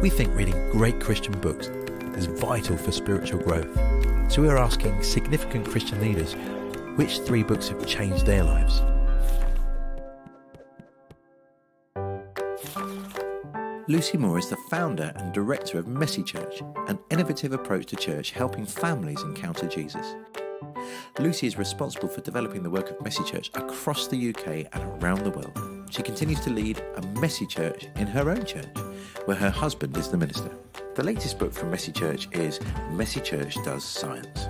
We think reading great Christian books is vital for spiritual growth. So we are asking significant Christian leaders which 3 books have changed their lives. Lucy Moore is the founder and director of Messy Church, an innovative approach to church helping families encounter Jesus. Lucy is responsible for developing the work of Messy Church across the UK and around the world. She continues to lead a Messy Church in her own church, where her husband is the minister. The latest book from Messy Church is Messy Church Does Science.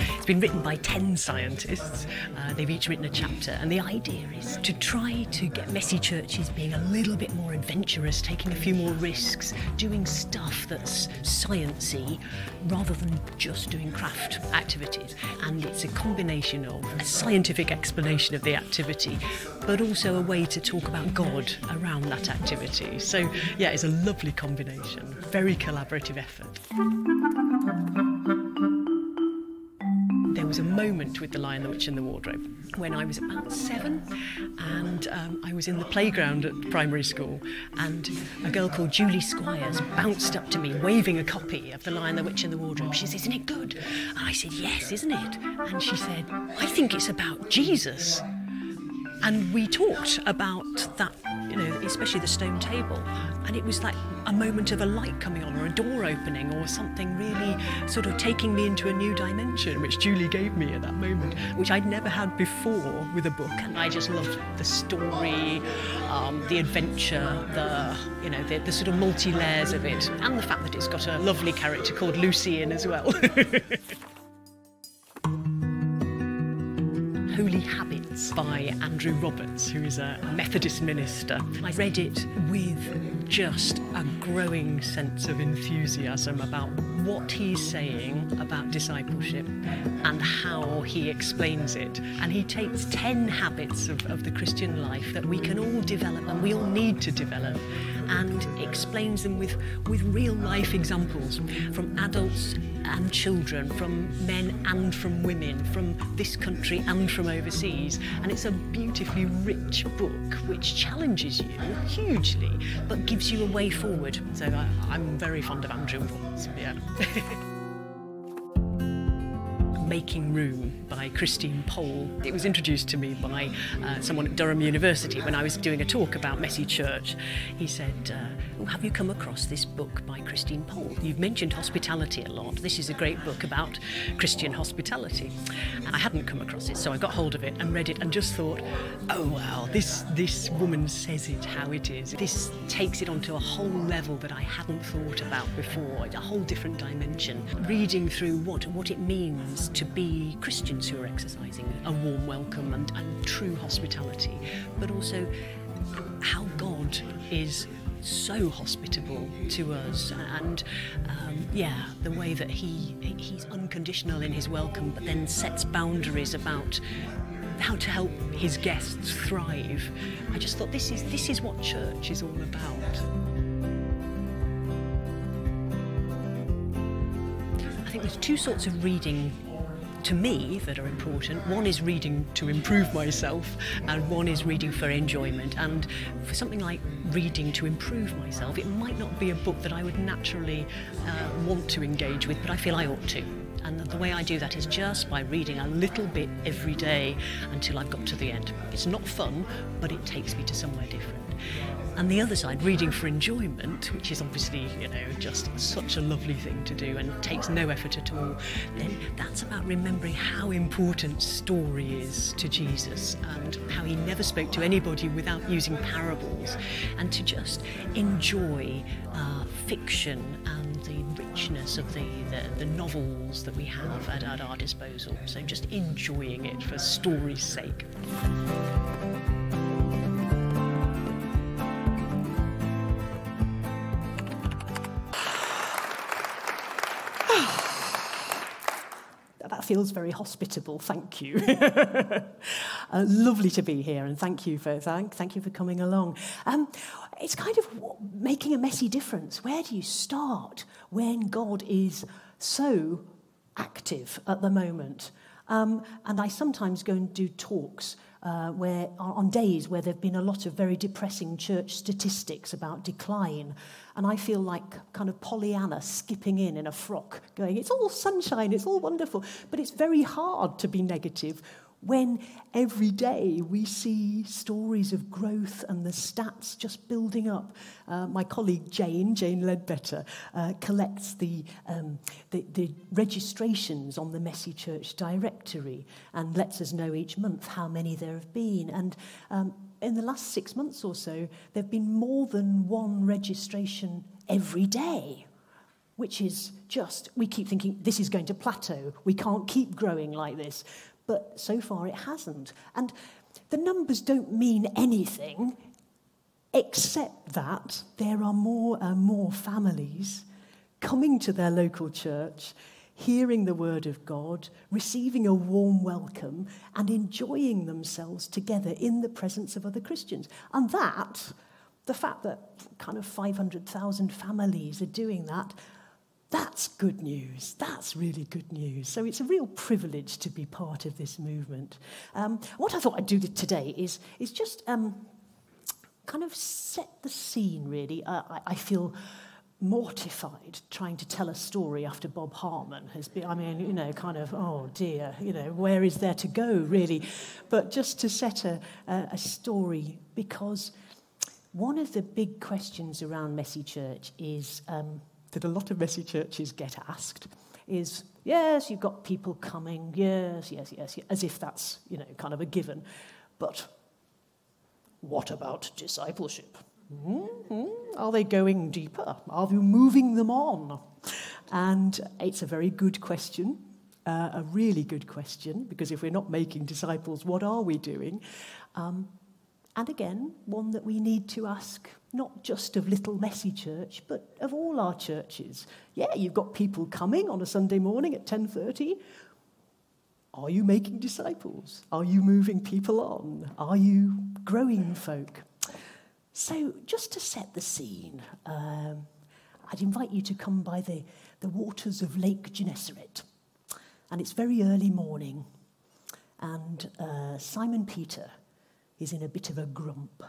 It's been written by 10 scientists. They've each written a chapter, and the idea is to try to get messy churches being a little bit more adventurous, taking a few more risks, doing stuff that's sciencey rather than just doing craft activities. And it's a combination of a scientific explanation of the activity, but also a way to talk about God around that activity. So yeah, it's a lovely combination, very collaborative effort. There was a moment with The Lion, the Witch and the Wardrobe when I was about 7 and I was in the playground at primary school, and a girl called Julie Squires bounced up to me waving a copy of The Lion, the Witch and the Wardrobe. She said, "Isn't it good?" And I said, "Yes, isn't it?" And she said, "I think it's about Jesus." And we talked about that, you know, especially the stone table. And it was like a moment of a light coming on or a door opening or something really sort of taking me into a new dimension, which Julie gave me at that moment, which I'd never had before with a book. And I just loved the story, the adventure, the sort of multi-layers of it, and the fact that it's got a lovely character called Lucy in as well. Holy Habits by Andrew Robbins, who is a Methodist minister. I read it with just a growing sense of enthusiasm about what he's saying about discipleship and how he explains it. And he takes 10 habits of the Christian life that we can all develop and we all need to develop, and explains them with real life examples from adults and children, from men and from women, from this country and from overseas. And it's a beautifully rich book which challenges you hugely but gives you a way forward. So I'm very fond of Andrew Robbins, yeah. Making Room by Christine Pole. It was introduced to me by someone at Durham University when I was doing a talk about Messy Church. He said, "Oh, have you come across this book by Christine Pole? You've mentioned hospitality a lot. This is a great book about Christian hospitality." And I hadn't come across it, so I got hold of it and read it and just thought, oh wow, this woman says it how it is. This takes it onto a whole level that I hadn't thought about before, a whole different dimension. Reading through what it means to be Christians who are exercising a warm welcome and true hospitality, but also how God is so hospitable to us, and the way that he's unconditional in his welcome, but then sets boundaries about how to help his guests thrive. I just thought this is what church is all about. I think there's 2 sorts of reading to me that are important. One is reading to improve myself, and one is reading for enjoyment. And for something like reading to improve myself, it might not be a book that I would naturally want to engage with, but I feel I ought to. And the way I do that is just by reading a little bit every day until I've got to the end. It's not fun, but it takes me to somewhere different. And the other side, reading for enjoyment, which is obviously, just such a lovely thing to do and takes no effort at all, then that's about remembering how important story is to Jesus and how he never spoke to anybody without using parables, and to just enjoy fiction and the richness of the novels that we have at our disposal. So just enjoying it for story's sake. That feels very hospitable, thank you. Lovely to be here, and thank you for coming along. It's kind of making a messy difference. Where do you start when God is so active at the moment? And I sometimes go and do talks on days where there have been a lot of very depressing church statistics about decline. And I feel like kind of Pollyanna skipping in a frock, going, it's all sunshine, it's all wonderful. But it's very hard to be negative when every day we see stories of growth and the stats just building up. My colleague Jane Ledbetter, collects the registrations on the Messy Church directory and lets us know each month how many there have been. And in the last 6 months or so, there have been more than one registration every day, which is just, we keep thinking, this is going to plateau. We can't keep growing like this. But so far it hasn't. And the numbers don't mean anything except that there are more and more families coming to their local church, hearing the word of God, receiving a warm welcome, and enjoying themselves together in the presence of other Christians. And that, the fact that kind of 500,000 families are doing that, that's good news. That's really good news. So it's a real privilege to be part of this movement. What I thought I'd do today is just kind of set the scene, really. I feel mortified trying to tell a story after Bob Hartman has been, kind of, oh dear, where is there to go, really? But just to set a story, because one of the big questions around Messy Church is... that a lot of messy churches get asked is, yes, you've got people coming, yes, as if that's, kind of a given. But what about discipleship? Are they going deeper? Are you moving them on? And it's a very good question, a really good question, because if we're not making disciples, what are we doing? And again, one that we need to ask, not just of Little Messy Church, but of all our churches. Yeah, you've got people coming on a Sunday morning at 10:30. Are you making disciples? Are you moving people on? Are you growing folk? So just to set the scene, I'd invite you to come by the waters of Lake Gennesaret. And it's very early morning, and Simon Peter is in a bit of a grump.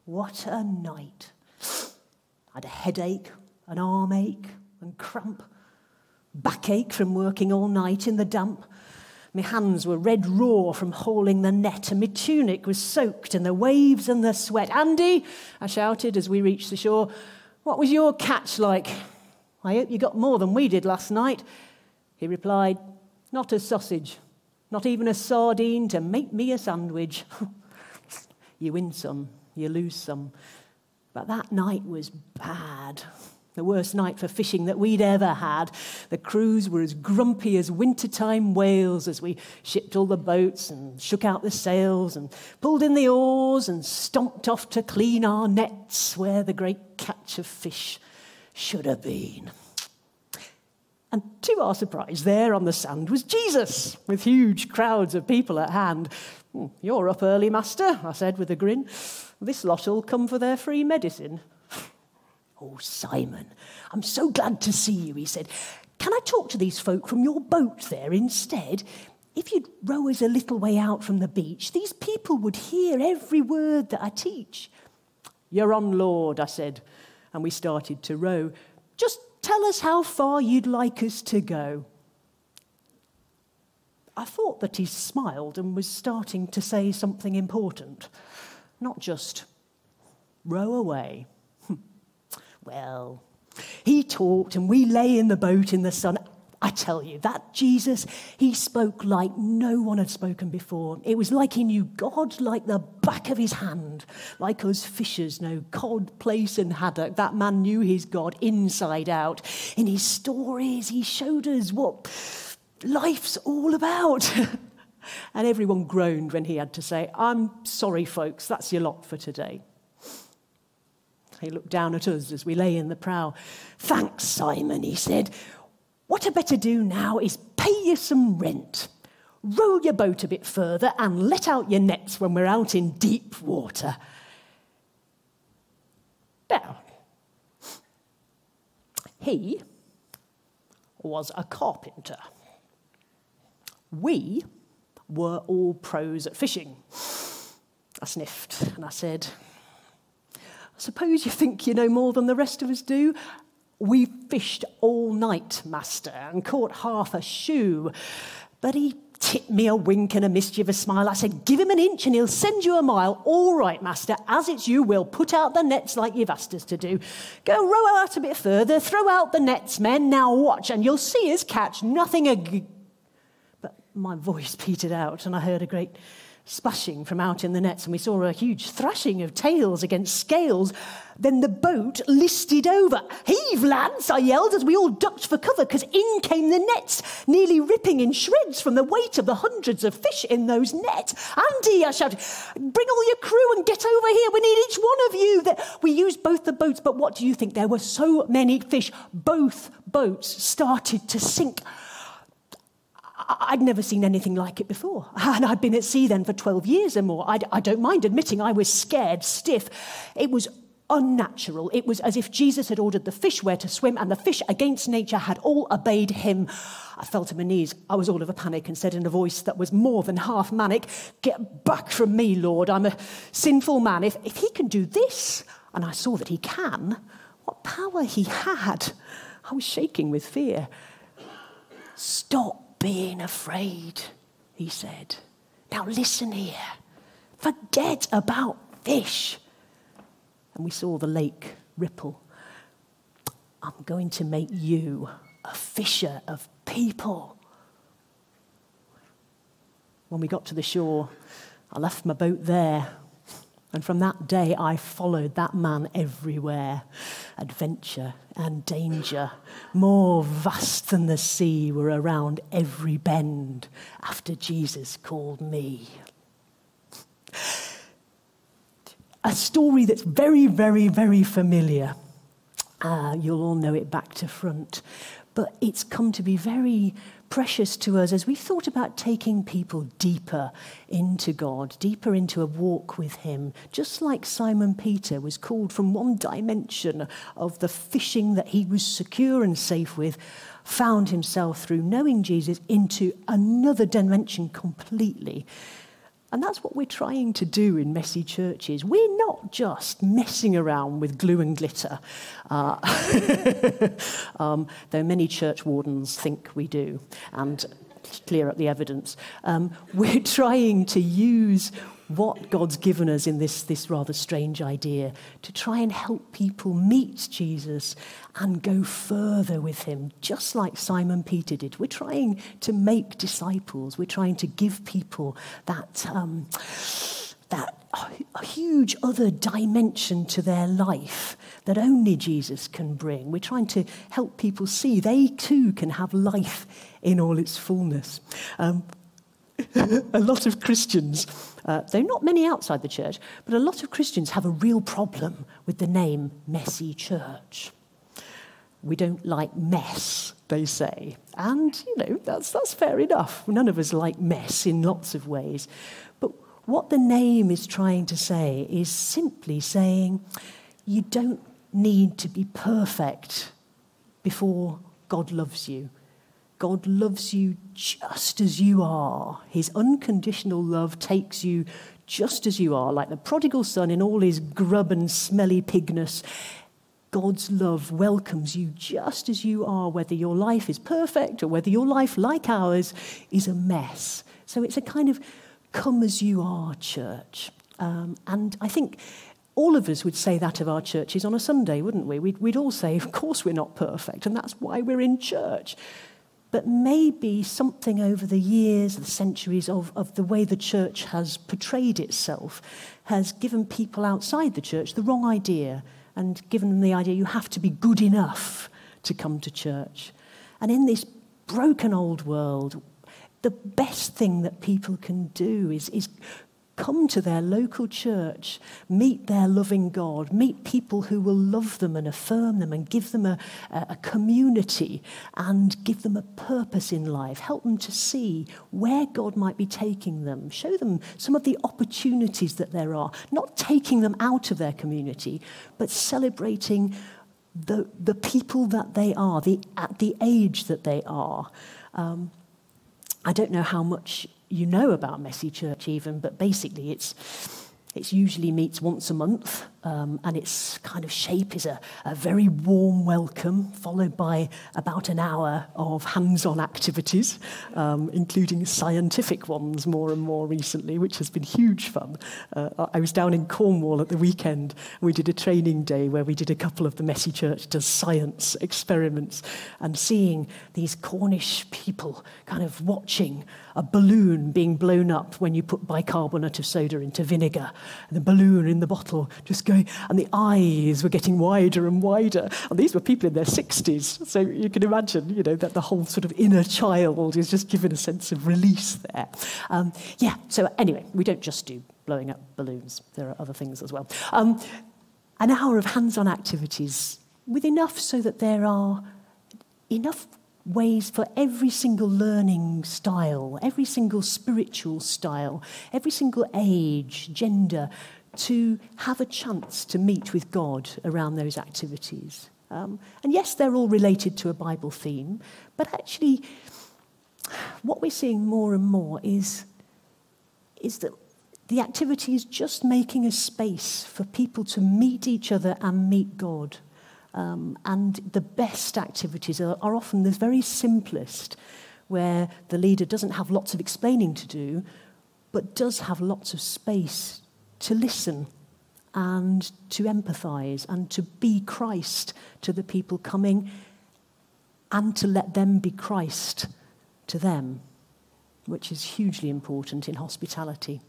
What a night. I had a headache, an arm ache and cramp, backache from working all night in the damp. My hands were red raw from hauling the net, and my tunic was soaked in the waves and the sweat. Andy, I shouted as we reached the shore, what was your catch like? I hope you got more than we did last night. He replied, not a sausage, not even a sardine to make me a sandwich. You win some, you lose some. But that night was bad. The worst night for fishing that we'd ever had. The crews were as grumpy as wintertime whales as we shipped all the boats and shook out the sails and pulled in the oars and stomped off to clean our nets where the great catch of fish should have been. And to our surprise, there on the sand was Jesus, with huge crowds of people at hand. You're up early, Master, I said with a grin. This lot'll come for their free medicine. Oh, Simon, I'm so glad to see you, he said. Can I talk to these folk from your boat there instead? If you'd row us a little way out from the beach, these people would hear every word that I teach. You're on, Lord, I said, and we started to row. Just tell us how far you'd like us to go. I thought that he smiled and was starting to say something important, not just row away. Well, he talked and we lay in the boat in the sun. I tell you, that Jesus, he spoke like no one had spoken before. It was like he knew God like the back of his hand, like us fishers know cod, plaice and haddock. That man knew his God inside out. In his stories, he showed us what life's all about. And everyone groaned when he had to say, I'm sorry, folks, that's your lot for today. He looked down at us as we lay in the prow. Thanks, Simon, he said. What I better do now is pay you some rent. Row your boat a bit further and let out your nets when we're out in deep water. Now, he was a carpenter. We were all pros at fishing. I sniffed and I said, I suppose you think you know more than the rest of us do. We fished all night, master, and caught half a shoe. But he tipped me a wink and a mischievous smile. I said, give him an inch and he'll send you a mile. All right, master, as it's you, we'll put out the nets like you've asked us to do. Go row out a bit further, throw out the nets, men. Now watch, and you'll see us catch nothing. But my voice petered out, and I heard a great splashing from out in the nets, and we saw a huge thrashing of tails against scales. Then the boat listed over. Heave, lads, I yelled as we all ducked for cover, because in came the nets, nearly ripping in shreds from the weight of the hundreds of fish in those nets. Andy, I shouted, bring all your crew and get over here. We need each one of you. We used both the boats, but what do you think? There were so many fish. Both boats started to sink. I'd never seen anything like it before. And I'd been at sea then for 12 years or more. I don't mind admitting I was scared stiff. It was unnatural. It was as if Jesus had ordered the fish where to swim, and the fish against nature had all obeyed him. I fell to my knees. I was all of a panic and said in a voice that was more than half manic, get back from me, Lord. I'm a sinful man. If he can do this, and I saw that he can, what power he had. I was shaking with fear. Stop being afraid, he said. Now listen here. Forget about fish. And we saw the lake ripple. I'm going to make you a fisher of people. When we got to the shore, I left my boat there. And from that day, I followed that man everywhere. Adventure and danger, more vast than the sea, were around every bend after Jesus called me. A story that's very, very, very familiar. You'll all know it back to front. But it's come to be very precious to us as we've thought about taking people deeper into God, deeper into a walk with him, just like Simon Peter was called from one dimension of the fishing that he was secure and safe with, found himself through knowing Jesus into another dimension completely. And that's what we're trying to do in messy churches. We're not just messing around with glue and glitter, though many church wardens think we do, and clear up the evidence. We're trying to use what God's given us in this rather strange idea to try and help people meet Jesus and go further with him, just like Simon Peter did. We're trying to make disciples. We're trying to give people that a huge other dimension to their life that only Jesus can bring. We're trying to help people see they too can have life in all its fullness. A lot of Christians, though not many outside the church, but a lot of Christians have a real problem with the name Messy Church. We don't like mess, they say. And, that's fair enough. None of us like mess in lots of ways. But what the name is trying to say is simply saying you don't need to be perfect before God loves you. God loves you just as you are. His unconditional love takes you just as you are, like the prodigal son in all his grub and smelly pigness. God's love welcomes you just as you are, whether your life is perfect or whether your life, like ours, is a mess. So it's a kind of come as you are church. And I think all of us would say that of our churches on a Sunday, wouldn't we? We'd all say, of course we're not perfect, and that's why we're in church. But maybe something over the years, the centuries of the way the church has portrayed itself has given people outside the church the wrong idea and given them the idea you have to be good enough to come to church. And in this broken old world, the best thing that people can do is come to their local church, meet their loving God, meet people who will love them and affirm them and give them a community and give them a purpose in life, help them to see where God might be taking them, show them some of the opportunities that there are, not taking them out of their community, but celebrating the people that they are, at the age that they are. I don't know how much you know about Messy Church even, but basically it's usually meets once a month, and its kind of shape is a very warm welcome, followed by about an hour of hands-on activities, including scientific ones more and more recently, which has been huge fun. I was down in Cornwall at the weekend. We did a training day where we did a couple of the Messy Church Does Science experiments, and seeing these Cornish people kind of watching a balloon being blown up when you put bicarbonate of soda into vinegar, and the balloon in the bottle just going, and the eyes were getting wider and wider. And these were people in their 60s, so you can imagine, that the whole sort of inner child is just given a sense of release there. So anyway, we don't just do blowing up balloons. There are other things as well. An hour of hands-on activities with enough so that there are enough ways for every single learning style, every single spiritual style, every single age, gender, to have a chance to meet with God around those activities. And yes, they're all related to a Bible theme, but actually what we're seeing more and more is that the activity is just making a space for people to meet each other and meet God. And the best activities are often the very simplest, where the leader doesn't have lots of explaining to do, but does have lots of space to listen and to empathise and to be Christ to the people coming, and to let them be Christ to them, which is hugely important in hospitality.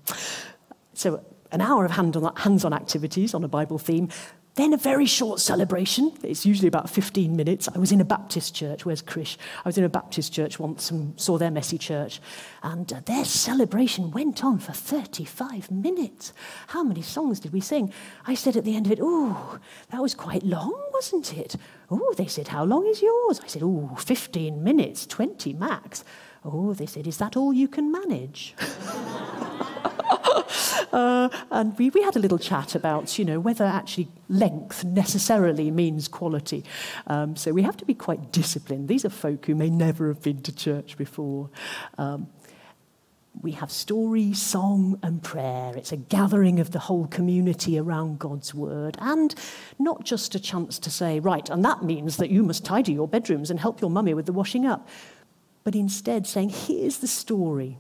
So an hour of hands-on activities on a Bible theme. Then a very short celebration. It's usually about 15 minutes. I was in a Baptist church. Where's Krish? I was in a Baptist church once and saw their Messy Church. And their celebration went on for 35 minutes. How many songs did we sing? I said at the end of it, "Oh, that was quite long, wasn't it?" "Oh," they said, "how long is yours?" I said, "Oh, 15 minutes, 20 max." "Oh," they said, "is that all you can manage?" And we had a little chat about, whether actually length necessarily means quality. So we have to be quite disciplined. These are folk who may never have been to church before. We have story, song, and prayer. It's a gathering of the whole community around God's word, and not just a chance to say, right, and that means that you must tidy your bedrooms and help your mummy with the washing up. But instead saying, here's the story.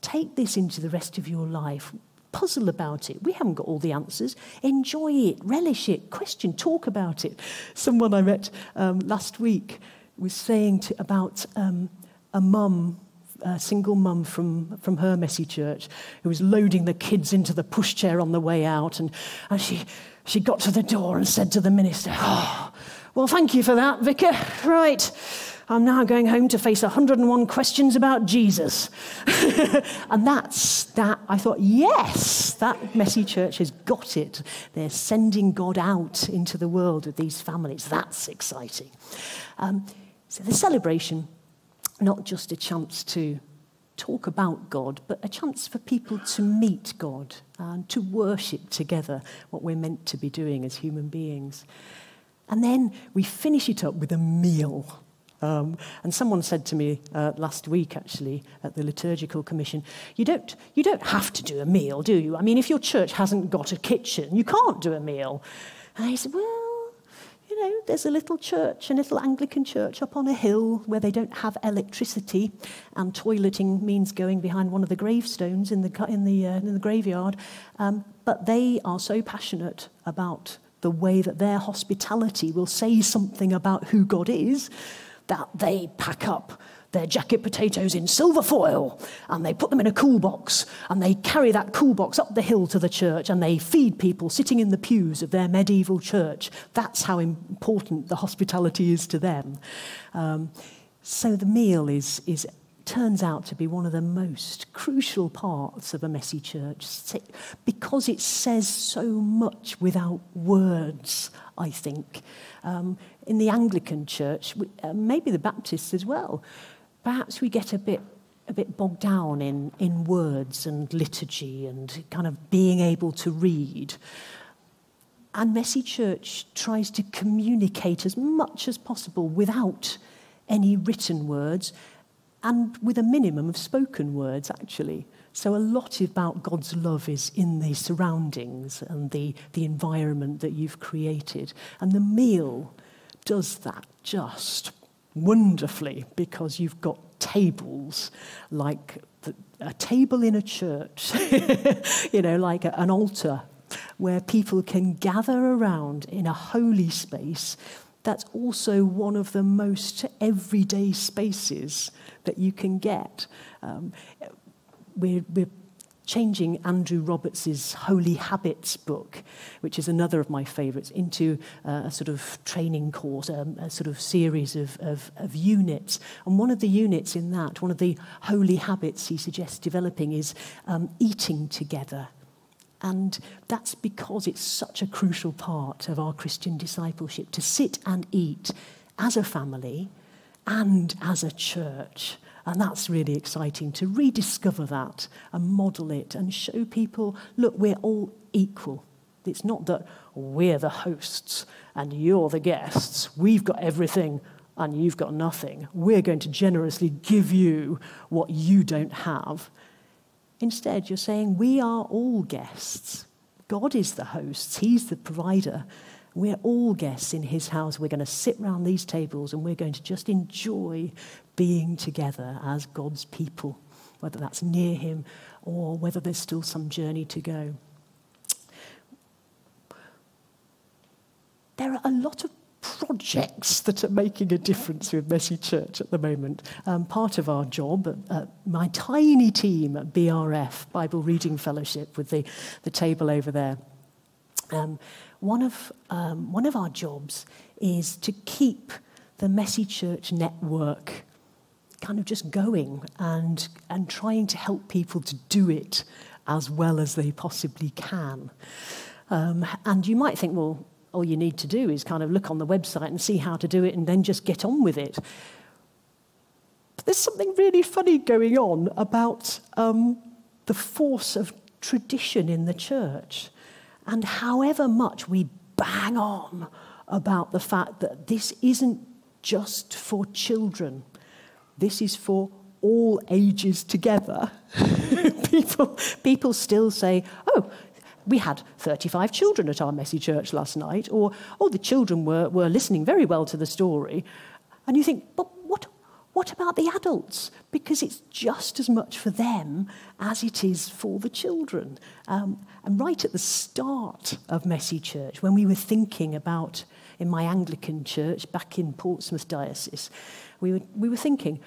Take this into the rest of your life. Puzzle about it. We haven't got all the answers. Enjoy it, relish it, question, talk about it. Someone I met last week was saying about a mum, a single mum from her Messy Church, who was loading the kids into the pushchair on the way out, and she got to the door and said to the minister, "Oh, well, thank you for that, Vicar. Right, I'm now going home to face 101 questions about Jesus." And that's that. I thought, yes, that Messy Church has got it. They're sending God out into the world with these families. That's exciting. So the celebration, not just a chance to talk about God, but a chance for people to meet God and to worship together, what we're meant to be doing as human beings. And then we finish it up with a meal. And someone said to me last week, actually, at the Liturgical Commission, you don't have to do a meal, do you? I mean, if your church hasn't got a kitchen, you can't do a meal. And I said, well, there's a little church, a little Anglican church up on a hill where they don't have electricity, and toileting means going behind one of the gravestones in the graveyard. But they are so passionate about the way that their hospitality will say something about who God is, that they pack up their jacket potatoes in silver foil, and they put them in a cool box, and they carry that cool box up the hill to the church, and they feed people sitting in the pews of their medieval church. That's how important the hospitality is to them. So the meal turns out to be one of the most crucial parts of a Messy Church, because it says so much without words, I think. In the Anglican Church, maybe the Baptists as well, perhaps we get a bit bogged down in words and liturgy and kind of being able to read. And Messy Church tries to communicate as much as possible without any written words and with a minimum of spoken words, actually. So a lot about God's love is in the surroundings and the environment that you've created. And the meal does that just wonderfully, because you've got tables like a table in a church, like an altar where people can gather around in a holy space. That's also one of the most everyday spaces that you can get. We're changing Andrew Roberts' Holy Habits book, which is another of my favourites, into a sort of training course, a sort of series of units. And one of the units in that, one of the holy habits he suggests developing is eating together. And that's because it's such a crucial part of our Christian discipleship, to sit and eat as a family and as a church. And that's really exciting, to rediscover that and model it and show people, look, we're all equal. It's not that we're the hosts and you're the guests. We've got everything and you've got nothing. We're going to generously give you what you don't have. Instead, you're saying we are all guests. God is the host. He's the provider. We're all guests in his house. We're going to sit around these tables and we're going to just enjoy being together as God's people, whether that's near him or whether there's still some journey to go. There are a lot of projects that are making a difference with Messy Church at the moment. Part of our job, my tiny team at BRF, Bible Reading Fellowship, with the table over there, one of our jobs is to keep the Messy Church network kind of just going and trying to help people to do it as well as they possibly can. And you might think, well, all you need to do is kind of look on the website and see how to do it and then just get on with it. But there's something really funny going on about the force of tradition in the church. And however much we bang on about the fact that this isn't just for children, this is for all ages together, people still say, oh, we had 35 children at our Messy Church last night, or, oh, the children were listening very well to the story. And you think, but what about the adults? Because it's just as much for them as it is for the children. And right at the start of Messy Church, when we were thinking about, in my Anglican church back in Portsmouth Diocese, we were thinking,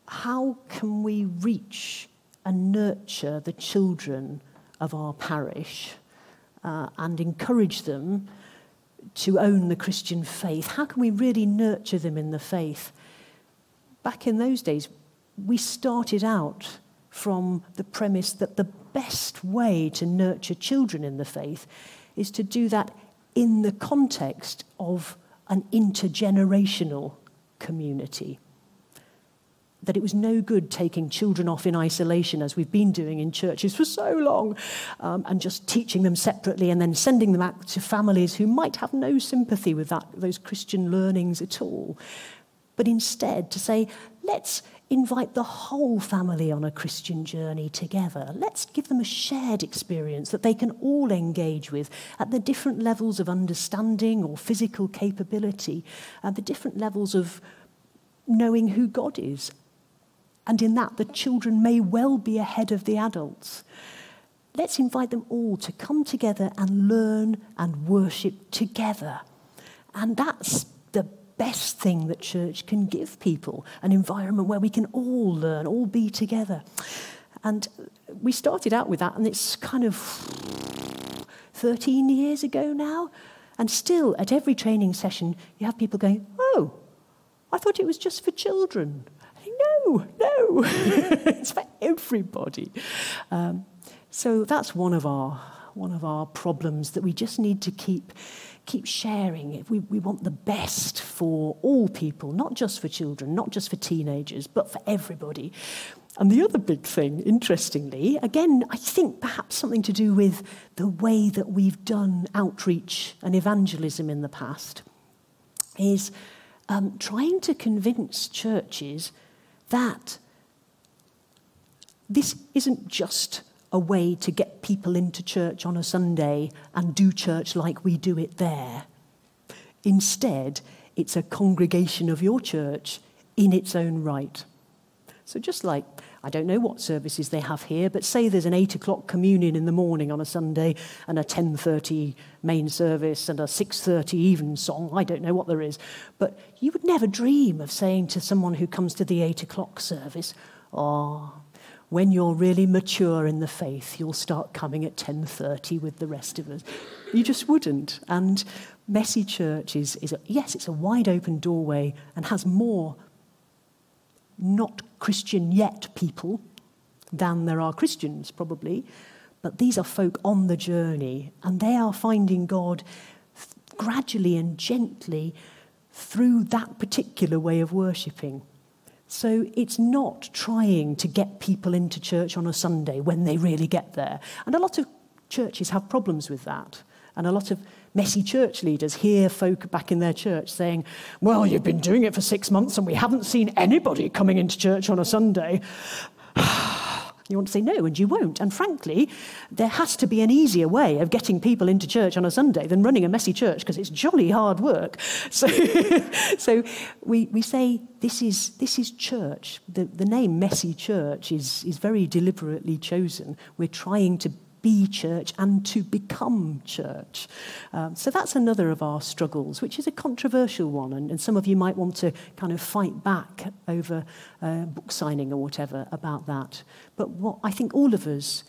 how can we reach and nurture the children of our parish and encourage them to own the Christian faith? How can we really nurture them in the faith? Back in those days, we started out from the premise that the best way to nurture children in the faith is to do that in the context of an intergenerational community. That it was no good taking children off in isolation, as we've been doing in churches for so long, and just teaching them separately and then sending them out to families who might have no sympathy with those Christian learnings at all. But instead to say, let's invite the whole family on a Christian journey together. Let's give them a shared experience that they can all engage with at the different levels of understanding or physical capability, at the different levels of knowing who God is. And in that, the children may well be ahead of the adults. Let's invite them all to come together and learn and worship together. And that's the best thing that church can give people, an environment where we can all learn, all be together. And we started out with that, and it's kind of 13 years ago now. And still, at every training session, you have people going, oh, I thought it was just for children. No, it's for everybody. So that's one of our problems that we just need to keep sharing. We want the best for all people, not just for children, not just for teenagers, but for everybody. And the other big thing, interestingly, again, I think perhaps something to do with the way that we've done outreach and evangelism in the past, is trying to convince churches that this isn't just a way to get people into church on a Sunday and do church like we do it there. Instead, it's a congregation of your church in its own right. So just like, I don't know what services they have here, but say there's an 8 o'clock communion in the morning on a Sunday and a 10:30 main service and a 6:30 evensong. I don't know what there is. But you would never dream of saying to someone who comes to the 8 o'clock service, when you're really mature in the faith, you'll start coming at 10:30 with the rest of us. You just wouldn't. And Messy Church is it's a wide open doorway and has more not Christian yet people than there are Christians, probably. But these are folk on the journey, and they are finding God gradually and gently through that particular way of worshipping. So it's not trying to get people into church on a Sunday when they really get there. And a lot of churches have problems with that. And a lot of messy church leaders hear folk back in their church saying, well, you've been doing it for 6 months and we haven't seen anybody coming into church on a Sunday. You want to say no, and you won't. And frankly, there has to be an easier way of getting people into church on a Sunday than running a messy church, because it's jolly hard work. So we say this is church. The name Messy Church is very deliberately chosen. We're trying to be church and to become church. So that's another of our struggles, which is a controversial one, and some of you might want to kind of fight back over book signing or whatever about that. But what I think all of us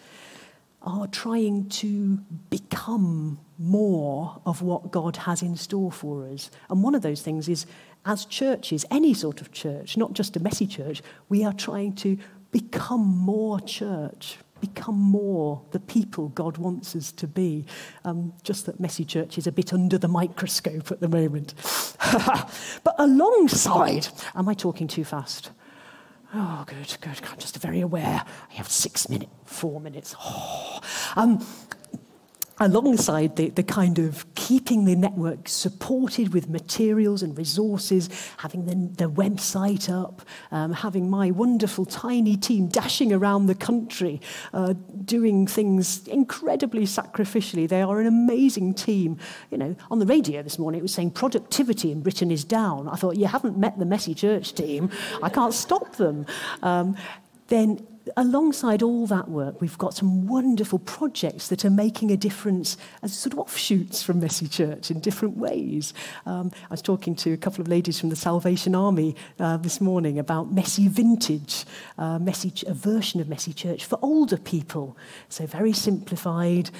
are trying to become more of what God has in store for us. And one of those things is, as churches, any sort of church, not just a messy church, we are trying to become more church, become more the people God wants us to be. Just that messy church is a bit under the microscope at the moment. But alongside, am I talking too fast? Oh, good. I'm just very aware. I have 6 minutes, 4 minutes. Alongside the kind of keeping the network supported with materials and resources, having the website up, having my wonderful tiny team dashing around the country, doing things incredibly sacrificially. They are an amazing team. You know, on the radio this morning it was saying productivity in Britain is down. I thought, you haven't met the Messy Church team. I can't stop them. Then alongside all that work, we've got some wonderful projects that are making a difference as sort of offshoots from Messy Church in different ways. I was talking to a couple of ladies from the Salvation Army this morning about Messy Vintage, a version of Messy Church for older people. So very simplified,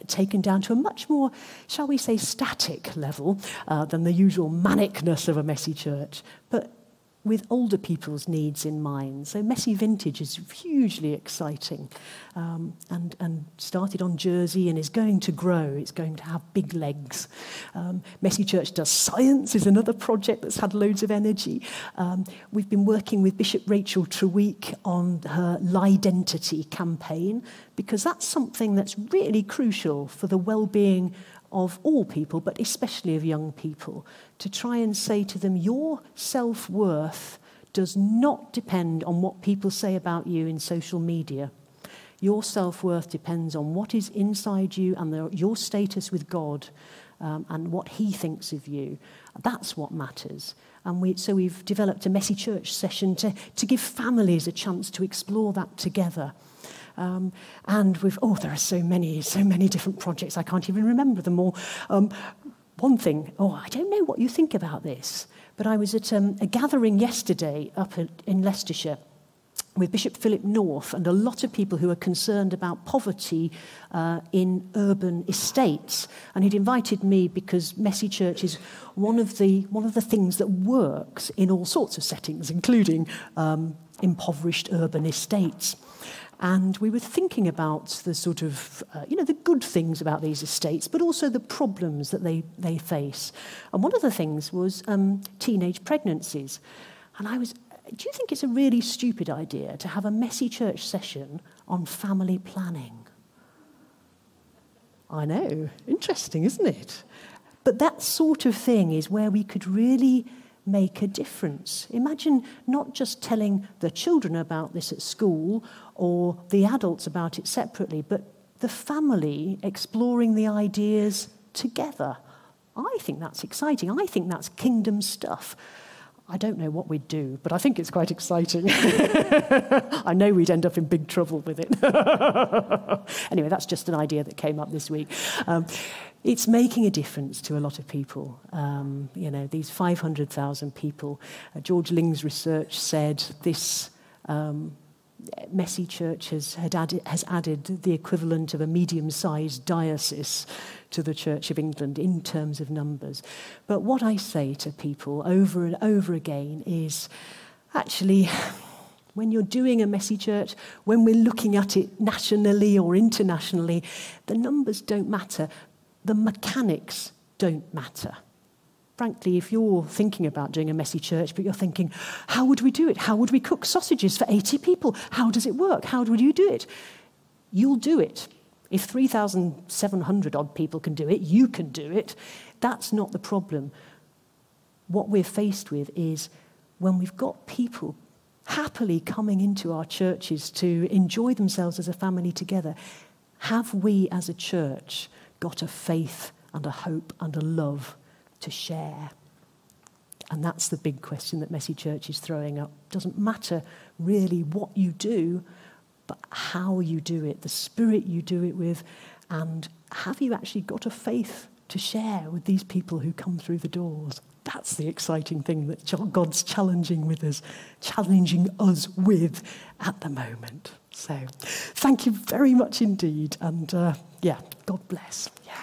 taken down to a much more, shall we say, static level than the usual manicness of a Messy Church. But with older people's needs in mind. So Messy Vintage is hugely exciting and started on Jersey and is going to grow. It's going to have big legs. Messy Church Does Science is another project that's had loads of energy. We've been working with Bishop Rachel Treweek on her Lidentity campaign, because that's something that's really crucial for the well-being of all people, but especially of young people, to try and say to them, your self-worth does not depend on what people say about you in social media. Your self-worth depends on what is inside you and your status with God and what he thinks of you. That's what matters. And we've developed a Messy Church session to give families a chance to explore that together. And there are so many different projects, I can't even remember them all. One thing, I don't know what you think about this, but I was at a gathering yesterday up in Leicestershire with Bishop Philip North and a lot of people who are concerned about poverty in urban estates. And he'd invited me because Messy Church is one of the things that works in all sorts of settings, including impoverished urban estates. And we were thinking about the sort of, the good things about these estates, but also the problems that they face. And one of the things was teenage pregnancies. And Do you think it's a really stupid idea to have a messy church session on family planning? I know, interesting, isn't it? But that sort of thing is where we could really make a difference. Imagine not just telling the children about this at school or the adults about it separately, but the family exploring the ideas together. I think that's exciting. I think that's kingdom stuff. I don't know what we'd do, but I think it's quite exciting. I know we'd end up in big trouble with it. Anyway, that's just an idea that came up this week. It's making a difference to a lot of people. These 500,000 people. George Ling's research said this messy church has added the equivalent of a medium-sized diocese to the Church of England in terms of numbers. But what I say to people over and over again is, actually, when you're doing a messy church, when we're looking at it nationally or internationally, the numbers don't matter. The mechanics don't matter. Frankly, if you're thinking about doing a messy church, but you're thinking, how would we do it? How would we cook sausages for 80 people? How does it work? How would you do it? You'll do it. If 3,700 odd people can do it, you can do it. That's not the problem. What we're faced with is when we've got people happily coming into our churches to enjoy themselves as a family together, have we as a church got a faith and a hope and a love to share? And that's the big question that Messy Church is throwing up. Doesn't matter really what you do, but how you do it, the spirit you do it with, and have you actually got a faith to share with these people who come through the doors? That's the exciting thing that God's challenging us with at the moment. So thank you very much indeed, and God bless. Yeah.